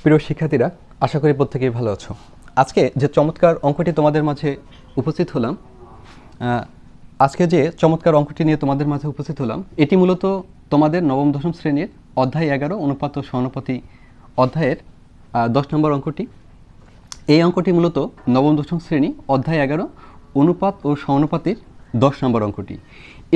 প্রিয় শিক্ষার্থীরা, আশা করি প্রত্যেকেই ভালো আছো। আজকে যে চমৎকার অঙ্কটি তোমাদের মাঝে উপস্থিত হলাম এটি মূলত তোমাদের নবম দশম শ্রেণীর অধ্যায় 11 অনুপাত ও সমানুপাতি অধ্যায়ের 10 নম্বর অঙ্কটি। এই অঙ্কটি মূলত নবম দশম শ্রেণী অধ্যায় 11 অনুপাত ও সমানুপাতির 10 নম্বর অঙ্কটি।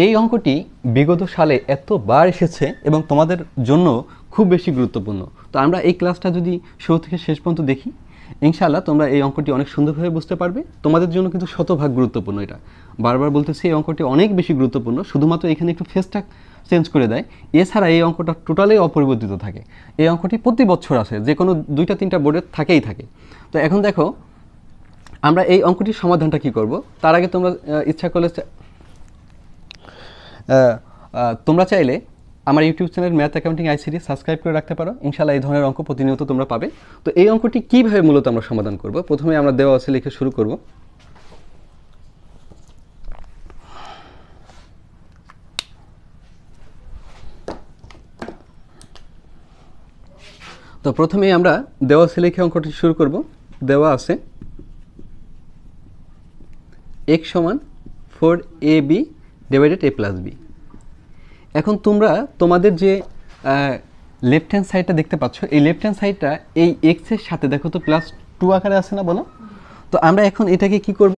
এই অঙ্কটি বিগত সালে এতবার এসেছে এবং তোমাদের জন্য খুব বেশি গুরুত্বপূর্ণ। তো আমরা এই ক্লাসটা যদি শুরু থেকে শেষ পর্যন্ত দেখি, ইনশাআল্লাহ তোমরা এই অঙ্কটি অনেক সুন্দরভাবে বুঝতে পারবে। তোমাদের জন্য কিন্তু শতভাগ গুরুত্বপূর্ণ। এটা বারবার বলতেছি, এই অঙ্কটি অনেক বেশি গুরুত্বপূর্ণ। শুধুমাত্র এখানে একটু ফেসটা চেঞ্জ করে দেয়, এছাড়া এই অঙ্কটা টোটালি অপরিবর্তিত থাকে। এই অঙ্কটি প্রতি বছর আসে, যে কোনো 2-3টা বোর্ডে থাকেই থাকে। তো এখন দেখো আমরা এই অঙ্কটির সমাধানটা কি করব। তার আগে তোমরা ইচ্ছা করলে তোমরা চাইলে আমার YouTube channel math accounting ICT subscribe করে রাখতে পারো। ইনশাআল্লাহ এই ধরনের অঙ্ক প্রতিনিয়ত তোমরা পাবে। তো এই অঙ্কটি কীভাবে মূলত আমরা সমাধান করব, প্রথমে আমরা দেওয়া আছে লিখে শুরু করব। তো প্রথমেই আমরা দেওয়া আছে লিখে অঙ্কটি শুরু করব। দেওয়া আছে x সমান 4ab divided a plus b। এখন তোমরা তোমাদের যে লেফট হ্যান্ড সাইডটা দেখতে পাচ্ছ, এই লেফট হ্যান্ড সাইডটা এই এক্সের সাথে দেখো তো +2 আকারে আছে না, বলো তো। আমরা এখন এটাকে কি করব,